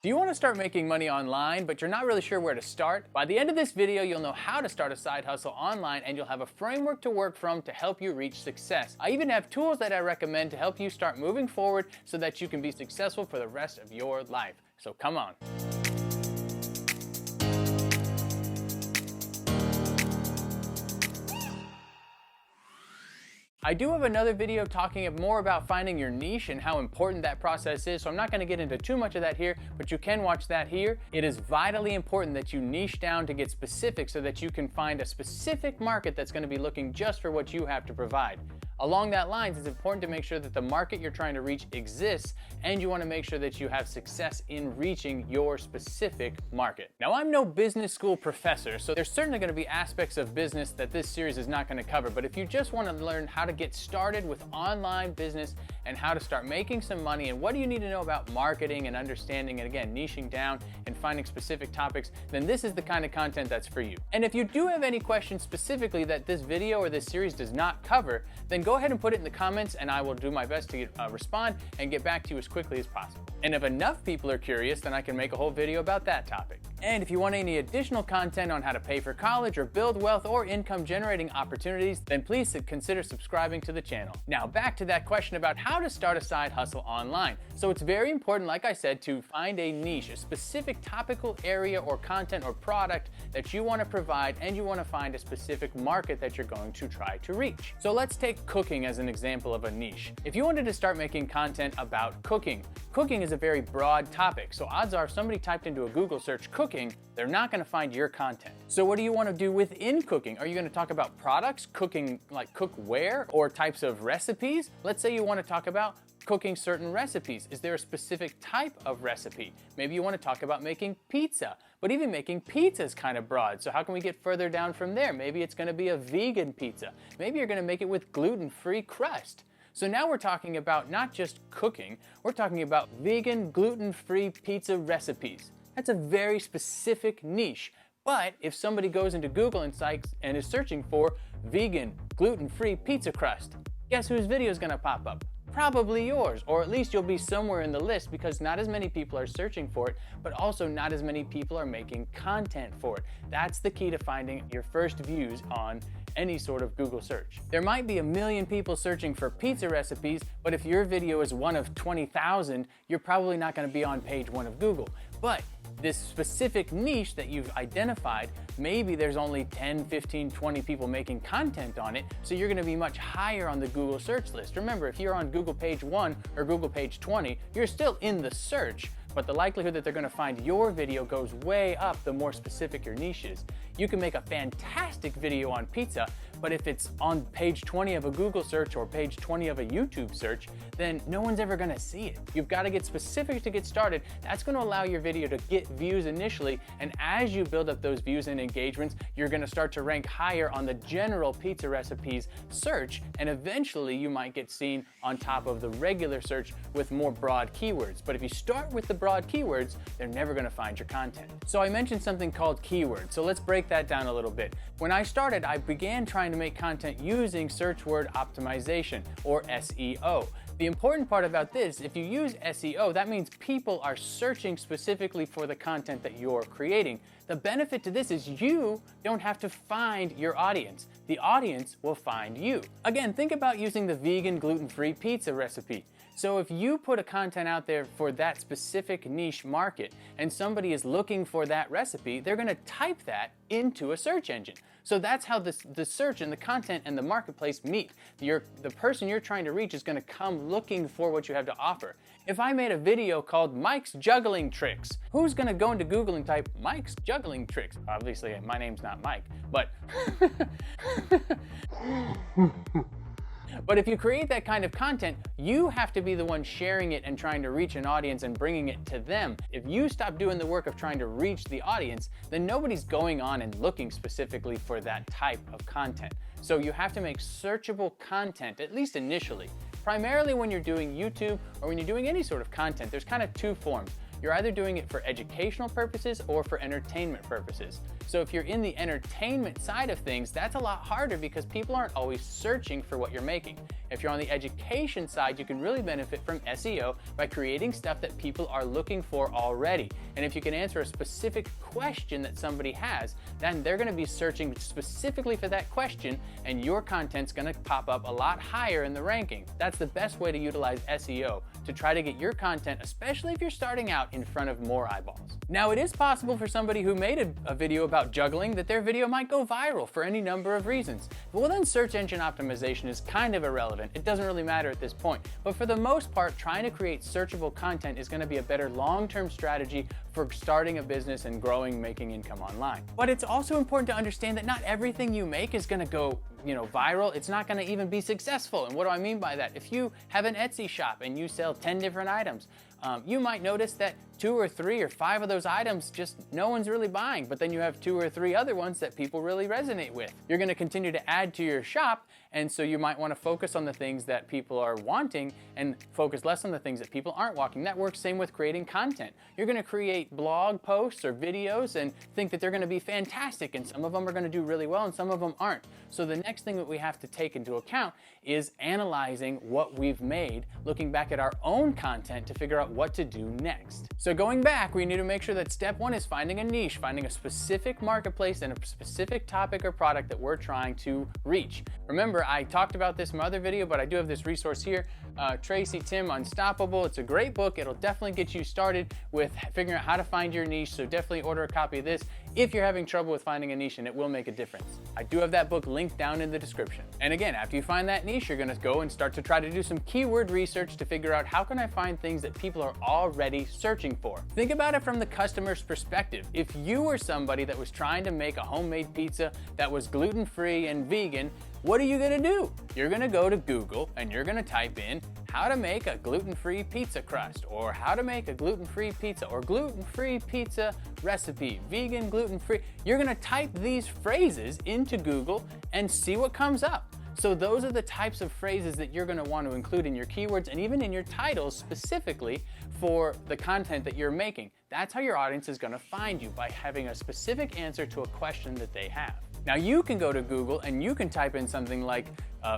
Do you want to start making money online, but you're not really sure where to start? By the end of this video, you'll know how to start a side hustle online, and you'll have a framework to work from to help you reach success. I even have tools that I recommend to help you start moving forward so that you can be successful for the rest of your life. So come on. I do have another video talking more about finding your niche and how important that process is, so I'm not going to get into too much of that here, but you can watch that here. It is vitally important that you niche down to get specific so that you can find a specific market that's going to be looking just for what you have to provide. Along that lines, it's important to make sure that the market you're trying to reach exists, and you want to make sure that you have success in reaching your specific market. Now, I'm no business school professor, so there's certainly going to be aspects of business that this series is not going to cover, but if you just want to learn how to get started with online business and how to start making some money and what do you need to know about marketing and understanding and again, niching down and finding specific topics, then this is the kind of content that's for you. And if you do have any questions specifically that this video or this series does not cover, then go ahead and put it in the comments and I will do my best to respond and get back to you as quickly as possible. And if enough people are curious, then I can make a whole video about that topic. And if you want any additional content on how to pay for college or build wealth or income generating opportunities, then please consider subscribing to the channel. Now back to that question about how to start a side hustle online. So it's very important, like I said, to find a niche, a specific topical area or content or product that you want to provide, and you want to find a specific market that you're going to try to reach. So let's take cooking as an example of a niche. If you wanted to start making content about cooking, cooking is a very broad topic, so odds are if somebody typed into a Google search cooking, they're not going to find your content. So what do you want to do within cooking? Are you going to talk about products, cooking like cookware, or types of recipes? Let's say you want to talk about cooking certain recipes. Is there a specific type of recipe? Maybe you want to talk about making pizza, but even making pizza is kind of broad. So how can we get further down from there? Maybe it's going to be a vegan pizza. Maybe you're going to make it with gluten-free crust. So now we're talking about not just cooking, we're talking about vegan, gluten-free pizza recipes. That's a very specific niche. But if somebody goes into Google and is searching for vegan, gluten-free pizza crust, guess whose video is going to pop up? Probably yours, or at least you'll be somewhere in the list because not as many people are searching for it, but also not as many people are making content for it. That's the key to finding your first views on any sort of Google search. There might be 1 million people searching for pizza recipes, but if your video is one of 20,000, you're probably not going to be on page 1 of Google. But this specific niche that you've identified, maybe there's only 10, 15, 20 people making content on it, so you're going to be much higher on the Google search list. Remember, if you're on Google page 1 or Google page 20, you're still in the search, but the likelihood that they're going to find your video goes way up the more specific your niche is. You can make a fantastic video on pizza, but if it's on page 20 of a Google search or page 20 of a YouTube search, then no one's ever going to see it. You've got to get specific to get started. That's going to allow your video to get views initially, and as you build up those views and engagements, you're going to start to rank higher on the general pizza recipes search, and eventually you might get seen on top of the regular search with more broad keywords. But if you start with the broad keywords, they're never going to find your content. So I mentioned something called keywords, so let's break that down a little bit. When I started, I began trying to make content using search word optimization, or SEO. The important part about this, if you use SEO, that means people are searching specifically for the content that you're creating. The benefit to this is you don't have to find your audience. The audience will find you. Again, think about using the vegan gluten-free pizza recipe. So if you put a content out there for that specific niche market and somebody is looking for that recipe, they're going to type that into a search engine. So that's how the search and the content and the marketplace meet. The person you're trying to reach is going to come looking for what you have to offer. If I made a video called Mike's Juggling Tricks, who's going to go into Google and type Mike's Juggling Tricks? Obviously, my name's not Mike, but But if you create that kind of content, you have to be the one sharing it and trying to reach an audience and bringing it to them. If you stop doing the work of trying to reach the audience, then nobody's going on and looking specifically for that type of content. So you have to make searchable content, at least initially. Primarily when you're doing YouTube or when you're doing any sort of content, there's kind of two forms. You're either doing it for educational purposes or for entertainment purposes. So if you're in the entertainment side of things, that's a lot harder because people aren't always searching for what you're making. If you're on the education side, you can really benefit from SEO by creating stuff that people are looking for already. And if you can answer a specific question that somebody has, then they're going to be searching specifically for that question, and your content's going to pop up a lot higher in the ranking. That's the best way to utilize SEO, to try to get your content, especially if you're starting out, in front of more eyeballs. Now, it is possible for somebody who made a video about juggling that their video might go viral for any number of reasons. Well, then search engine optimization is kind of irrelevant. It doesn't really matter at this point. But for the most part, trying to create searchable content is going to be a better long-term strategy for starting a business and growing, making income online. But it's also important to understand that not everything you make is going to go viral. It's not going to even be successful. And what do I mean by that? If you have an Etsy shop and you sell 10 different items, you might notice that 2 or 3 or 5 of those items just no one's really buying, but then you have 2 or 3 other ones that people really resonate with. You're going to continue to add to your shop, and so you might want to focus on the things that people are wanting and focus less on the things that people aren't wanting. That works same with creating content. You're going to create blog posts or videos and think that they're going to be fantastic, and some of them are going to do really well and some of them aren't. So the next thing that we have to take into account is analyzing what we've made, looking back at our own content to figure out what to do next. So going back, we need to make sure that step 1 is finding a niche, finding a specific marketplace and a specific topic or product that we're trying to reach. Remember, I talked about this in my other video, but I do have this resource here, Tracy Tim Unstoppable. It's a great book. It'll definitely get you started with figuring out how to find your niche, so definitely order a copy of this if you're having trouble with finding a niche, and it will make a difference. I do have that book linked down in the description. And again, after you find that niche, you're gonna go and start to try to do some keyword research to figure out how can I find things that people are already searching for. Think about it from the customer's perspective. If you were somebody that was trying to make a homemade pizza that was gluten-free and vegan, what are you gonna do? You're gonna go to Google and you're gonna type in how to make a gluten-free pizza crust, or how to make a gluten-free pizza, or gluten-free pizza recipe, vegan, gluten-free. You're gonna type these phrases into Google and see what comes up. So those are the types of phrases that you're gonna want to include in your keywords and even in your titles specifically for the content that you're making. That's how your audience is gonna find you, by having a specific answer to a question that they have. Now you can go to Google and you can type in something like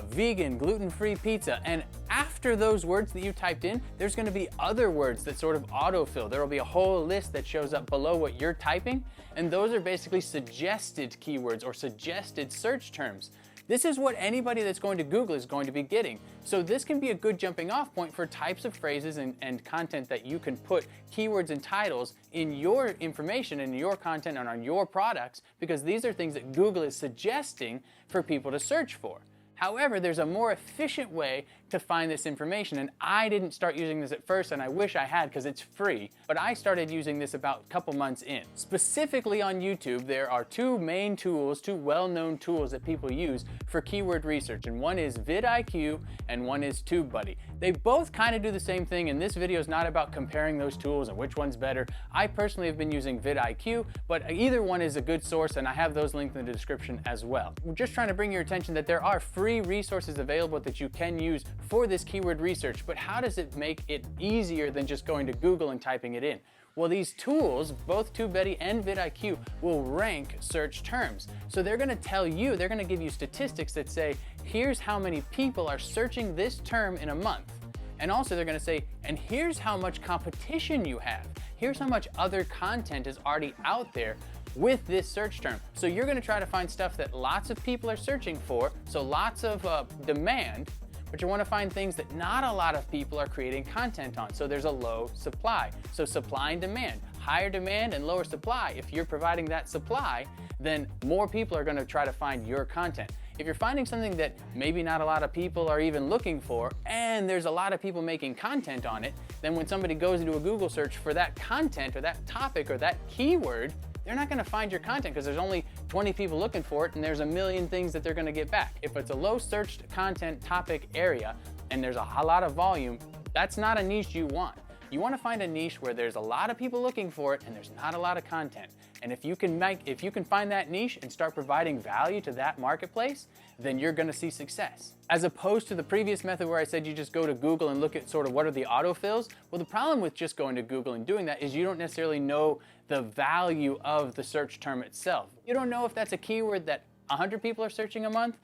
vegan, gluten-free pizza, and after those words that you typed in, there's going to be other words that sort of autofill. There will be a whole list that shows up below what you're typing, and those are basically suggested keywords or suggested search terms. This is what anybody that's going to Google is going to be getting. So this can be a good jumping off point for types of phrases and content that you can put keywords and titles in your information, in your content, and on your products, because these are things that Google is suggesting for people to search for. However, there's a more efficient way to find this information, and I didn't start using this at first, and I wish I had because it's free, but I started using this about a couple months in. Specifically on YouTube, there are 2 main tools, 2 well-known tools that people use for keyword research, and one is VidIQ and one is TubeBuddy. They both kind of do the same thing, and this video is not about comparing those tools and which one's better. I personally have been using VidIQ, but either one is a good source, and I have those linked in the description as well. We're just trying to bring your attention that there are free resources available that you can use for this keyword research, but how does it make it easier than just going to Google and typing it in? Well, these tools, both TubeBuddy and VidIQ, will rank search terms. So they're gonna tell you, they're gonna give you statistics that say, here's how many people are searching this term in a month. And also they're gonna say, and here's how much competition you have. Here's how much other content is already out there with this search term. So you're gonna try to find stuff that lots of people are searching for, so lots of demand, but you wanna find things that not a lot of people are creating content on. So there's a low supply. So supply and demand, higher demand and lower supply. If you're providing that supply, then more people are gonna try to find your content. If you're finding something that maybe not a lot of people are even looking for, and there's a lot of people making content on it, then when somebody goes into a Google search for that content or that topic or that keyword, they're not gonna find your content because there's only 20 people looking for it and there's a million things that they're gonna get back. If it's a low searched content topic area and there's a lot of volume, that's not a niche you want. You wanna find a niche where there's a lot of people looking for it and there's not a lot of content. And if you can find that niche and start providing value to that marketplace, then you're gonna see success. As opposed to the previous method where I said you just go to Google and look at sort of what are the autofills. Well, the problem with just going to Google and doing that is you don't necessarily know the value of the search term itself. You don't know if that's a keyword that 100 people are searching a month,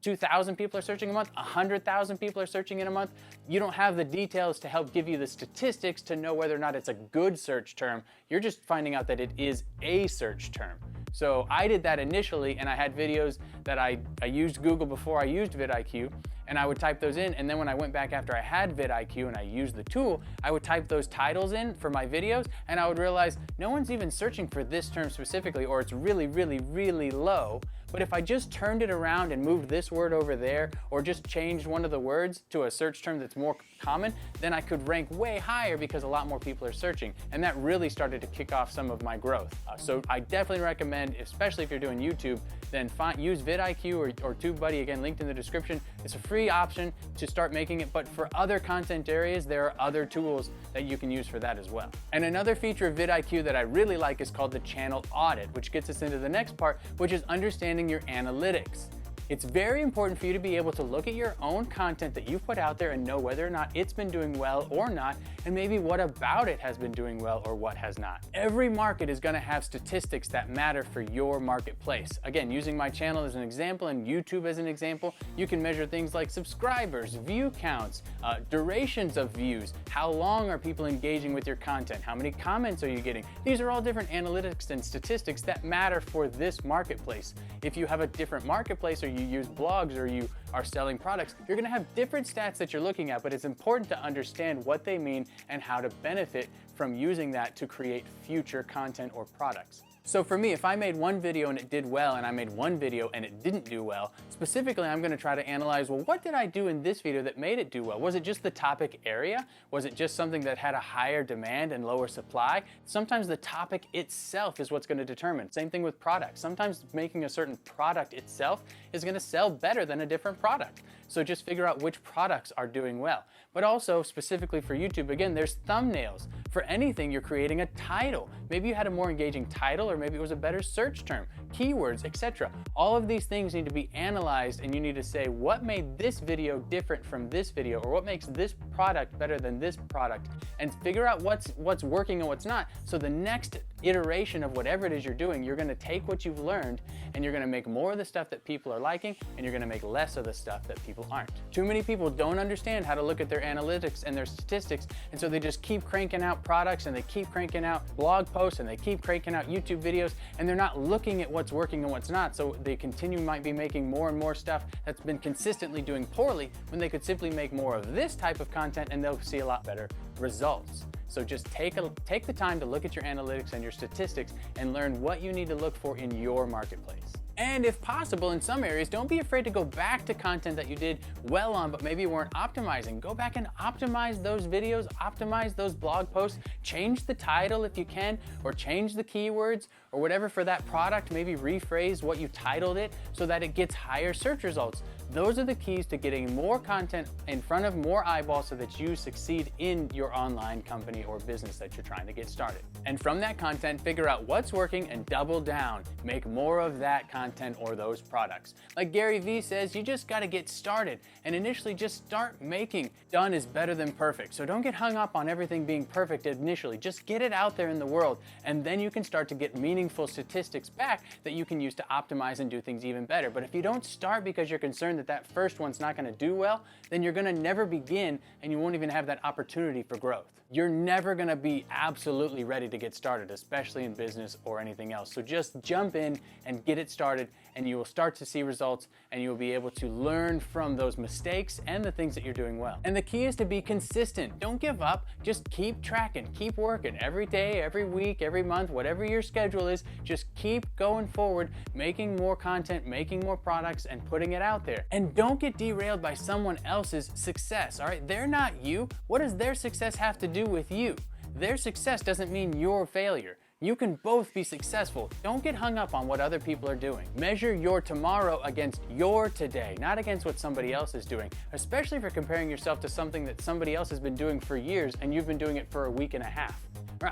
2,000 people are searching a month, 100,000 people are searching in a month. You don't have the details to help give you the statistics to know whether or not it's a good search term. You're just finding out that it is a search term. So I did that initially, and I had videos that I used Google before I used VidIQ, and I would type those in, and then when I went back after I had VidIQ and I used the tool, I would type those titles in for my videos, and I would realize no one's even searching for this term specifically, or it's really, really, really low. But if I just turned it around and moved this word over there, or just changed one of the words to a search term that's more common, then I could rank way higher because a lot more people are searching. And that really started to kick off some of my growth. So I definitely recommend, especially if you're doing YouTube, then use VidIQ or TubeBuddy, again, linked in the description. It's a free option to start making it, but for other content areas, there are other tools that you can use for that as well. And another feature of VidIQ that I really like is called the channel audit, which gets us into the next part, which is understanding your analytics. It's very important for you to be able to look at your own content that you've put out there and know whether or not it's been doing well or not, and maybe what about it has been doing well or what has not. Every market is going to have statistics that matter for your marketplace. Again, using my channel as an example and YouTube as an example, you can measure things like subscribers, view counts, durations of views, how long are people engaging with your content, how many comments are you getting. These are all different analytics and statistics that matter for this marketplace. If you have a different marketplace, or you use blogs, or you are selling products, you're gonna have different stats that you're looking at, but it's important to understand what they mean and how to benefit from using that to create future content or products. So for me, if I made one video and it did well, and I made one video and it didn't do well, specifically I'm gonna try to analyze, well, what did I do in this video that made it do well? Was it just the topic area? Was it just something that had a higher demand and lower supply? Sometimes the topic itself is what's gonna determine. Same thing with products. Sometimes making a certain product itself is gonna sell better than a different product. So just figure out which products are doing well. But also, specifically for YouTube, again, there's thumbnails. For anything, you're creating a title. Maybe you had a more engaging title, or maybe it was a better search term, keywords, etc. All of these things need to be analyzed, and you need to say, what made this video different from this video, or what makes this product better than this product, and figure out what's working and what's not. So the next iteration of whatever it is you're doing, you're gonna take what you've learned, and you're gonna make more of the stuff that people are liking, and you're gonna make less of the stuff that people aren't. Too many people don't understand how to look at their analytics and their statistics, and so they just keep cranking out products, and they keep cranking out blog posts, and they keep cranking out YouTube videos, and they're not looking at what's working and what's not. So they might be making more and more stuff that's been consistently doing poorly, when they could simply make more of this type of content and they'll see a lot better results. So just take the time to look at your analytics and your statistics and learn what you need to look for in your marketplace. And if possible, in some areas, don't be afraid to go back to content that you did well on, but maybe you weren't optimizing. Go back and optimize those videos, optimize those blog posts, change the title if you can, or change the keywords, or whatever for that product. Maybe rephrase what you titled it so that it gets higher search results. Those are the keys to getting more content in front of more eyeballs so that you succeed in your online company or business that you're trying to get started. And from that content, figure out what's working and double down. Make more of that content or those products. Like Gary Vee says, you just got to get started and initially just start making. Done is better than perfect. So don't get hung up on everything being perfect initially. Just get it out there in the world, and then you can start to get meaningful statistics back that you can use to optimize and do things even better. But if you don't start because you're concerned that first one's not going to do well, then you're going to never begin, and you won't even have that opportunity for growth. You're never going to be absolutely ready to get started, especially in business or anything else. So just jump in and get it started, and you will start to see results, and you will be able to learn from those mistakes and the things that you're doing well. And the key is to be consistent. Don't give up. Just keep tracking, keep working every day, every week, every month, whatever your schedule is. Just keep going forward, making more content, making more products, and putting it out there. And don't get derailed by someone else's success, all right? They're not you. What does their success have to do with you? Their success doesn't mean your failure. You can both be successful. Don't get hung up on what other people are doing. Measure your tomorrow against your today, not against what somebody else is doing, especially if you're comparing yourself to something that somebody else has been doing for years and you've been doing it for a week and a half.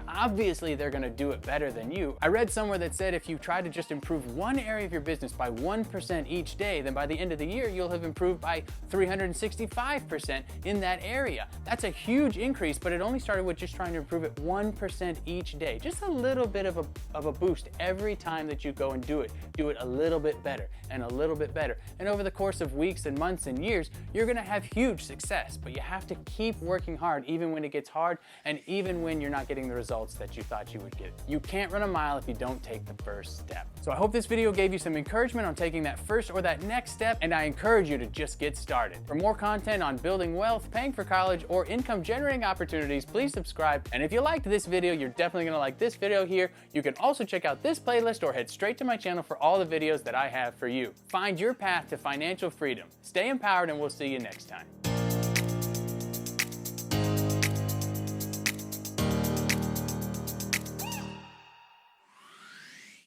Obviously, they're gonna do it better than you. I read somewhere that said if you try to just improve one area of your business by 1% each day, then by the end of the year, you'll have improved by 365% in that area. That's a huge increase, but it only started with just trying to improve it 1% each day. Just a little bit of a boost every time that you go and do it. Do it a little bit better and a little bit better. And over the course of weeks and months and years, you're gonna have huge success, but you have to keep working hard even when it gets hard and even when you're not getting the results that you thought you would get. You can't run a mile if you don't take the first step. So I hope this video gave you some encouragement on taking that first or that next step, and I encourage you to just get started. For more content on building wealth, paying for college, or income generating opportunities, please subscribe. And if you liked this video, you're definitely gonna like this video here. You can also check out this playlist or head straight to my channel for all the videos that I have for you. Find your path to financial freedom. Stay empowered, and we'll see you next time.